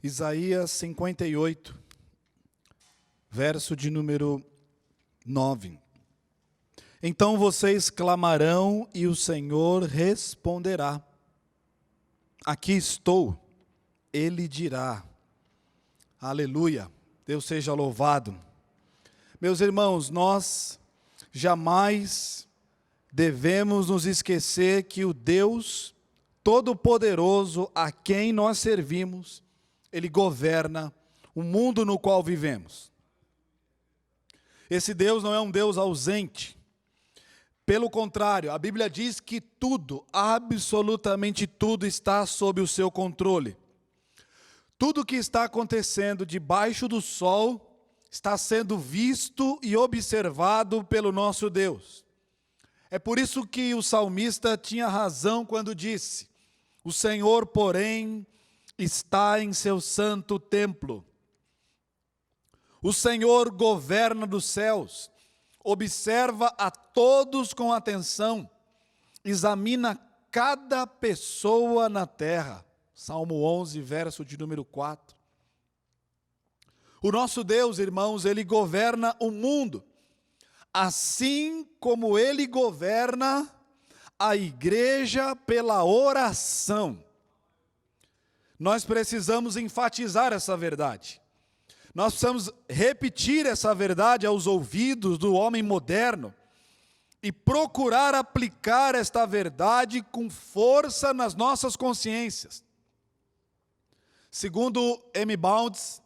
Isaías 58, verso de número 9. Então vocês clamarão e o Senhor responderá. Aqui estou, Ele dirá. Aleluia, Deus seja louvado. Meus irmãos, nós jamais devemos nos esquecer que o Deus Todo-Poderoso a quem nós servimos, Ele governa o mundo no qual vivemos. Esse Deus não é um Deus ausente. Pelo contrário, a Bíblia diz que tudo, absolutamente tudo, está sob o seu controle. Tudo que está acontecendo debaixo do sol está sendo visto e observado pelo nosso Deus. É por isso que o salmista tinha razão quando disse: o Senhor, porém, está em seu santo templo. O Senhor governa dos céus, observa a todos com atenção, examina cada pessoa na terra. Salmo 11, verso de número 4. O nosso Deus, irmãos, Ele governa o mundo, assim como Ele governa a igreja pela oração. Nós precisamos enfatizar essa verdade. Nós precisamos repetir essa verdade aos ouvidos do homem moderno e procurar aplicar esta verdade com força nas nossas consciências. Segundo M. Bounds,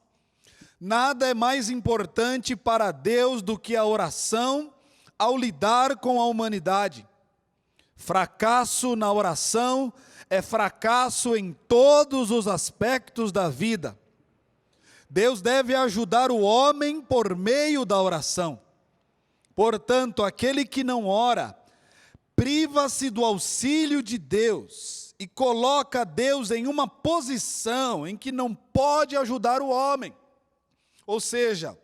nada é mais importante para Deus do que a oração ao lidar com a humanidade. Fracasso na oração é fracasso em todos os aspectos da vida. Deus deve ajudar o homem por meio da oração. Portanto, aquele que não ora, priva-se do auxílio de Deus e coloca Deus em uma posição em que não pode ajudar o homem. Ou seja,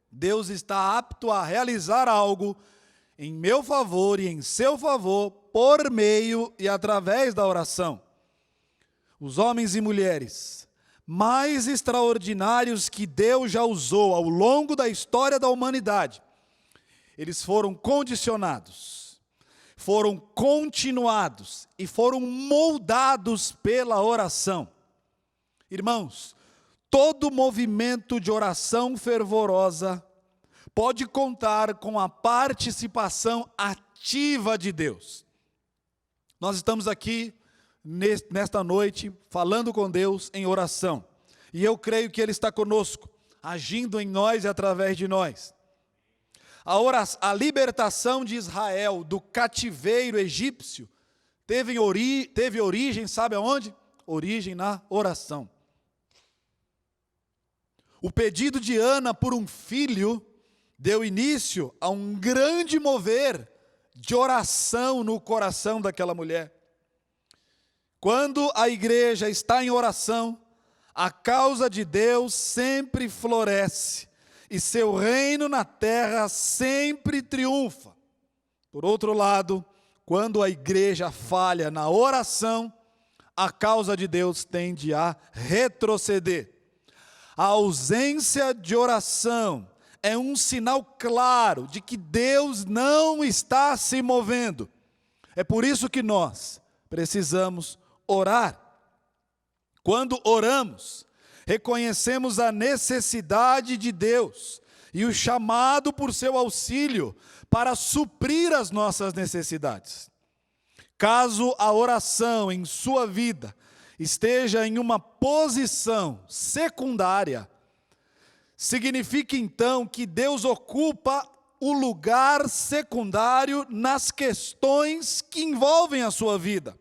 Deus está apto a realizar algo em meu favor e em seu favor, por meio e através da oração. Os homens e mulheres mais extraordinários que Deus já usou ao longo da história da humanidade, eles foram condicionados, foram continuados e foram moldados pela oração. Irmãos, todo movimento de oração fervorosa pode contar com a participação ativa de Deus. Nós estamos aqui nesta noite falando com Deus em oração. E eu creio que Ele está conosco, agindo em nós e através de nós. A libertação de Israel do cativeiro egípcio teve origem, sabe aonde? Origem na oração. O pedido de Ana por um filho deu início a um grande mover de oração no coração daquela mulher. Quando a igreja está em oração, a causa de Deus sempre floresce e seu reino na terra sempre triunfa. Por outro lado, quando a igreja falha na oração, a causa de Deus tende a retroceder. A ausência de oração é um sinal claro de que Deus não está se movendo. É por isso que nós precisamos orar. Quando oramos, reconhecemos a necessidade de Deus e o chamado por seu auxílio para suprir as nossas necessidades. Caso a oração em sua vida esteja em uma posição secundária, significa então que Deus ocupa o lugar secundário nas questões que envolvem a sua vida.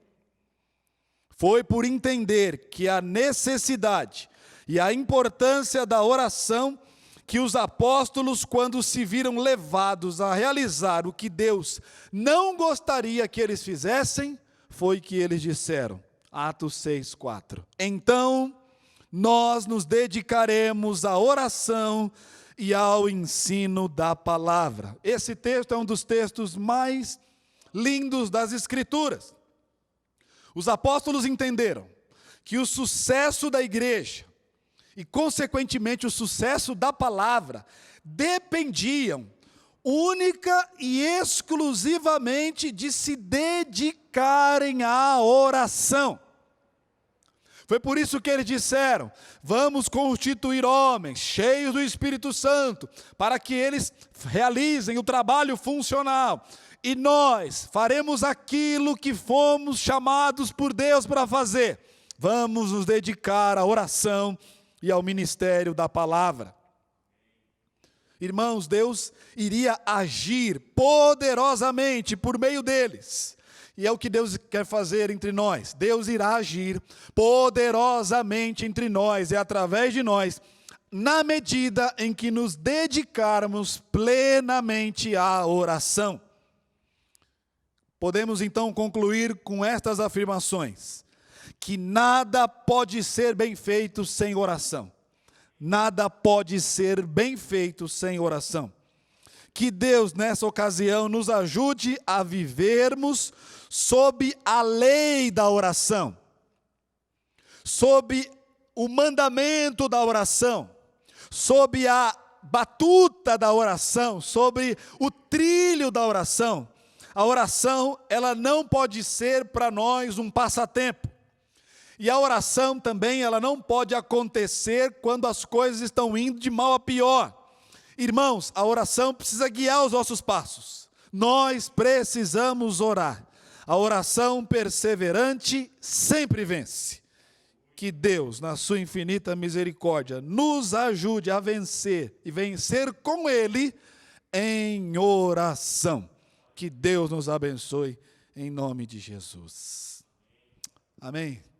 Foi por entender que a necessidade e a importância da oração que os apóstolos, quando se viram levados a realizar o que Deus não gostaria que eles fizessem, foi que eles disseram, Atos 6:4. Então, nós nos dedicaremos à oração e ao ensino da palavra. Esse texto é um dos textos mais lindos das Escrituras. Os apóstolos entenderam que o sucesso da igreja e, consequentemente, o sucesso da palavra dependiam única e exclusivamente de se dedicarem à oração. Foi por isso que eles disseram: vamos constituir homens cheios do Espírito Santo, para que eles realizem o trabalho funcional. E nós faremos aquilo que fomos chamados por Deus para fazer. Vamos nos dedicar à oração e ao ministério da palavra. Irmãos, Deus iria agir poderosamente por meio deles. E é o que Deus quer fazer entre nós. Deus irá agir poderosamente entre nós e através de nós, na medida em que nos dedicarmos plenamente à oração. Podemos então concluir com estas afirmações: que nada pode ser bem feito sem oração. Nada pode ser bem feito sem oração. Que Deus, nessa ocasião, nos ajude a vivermos sob a lei da oração, sob o mandamento da oração, sob a batuta da oração, sobre o trilho da oração. A oração, ela não pode ser para nós um passatempo. E a oração também, ela não pode acontecer quando as coisas estão indo de mal a pior. Irmãos, a oração precisa guiar os nossos passos. Nós precisamos orar. A oração perseverante sempre vence. Que Deus, na sua infinita misericórdia, nos ajude a vencer e vencer com Ele em oração. Que Deus nos abençoe em nome de Jesus. Amém.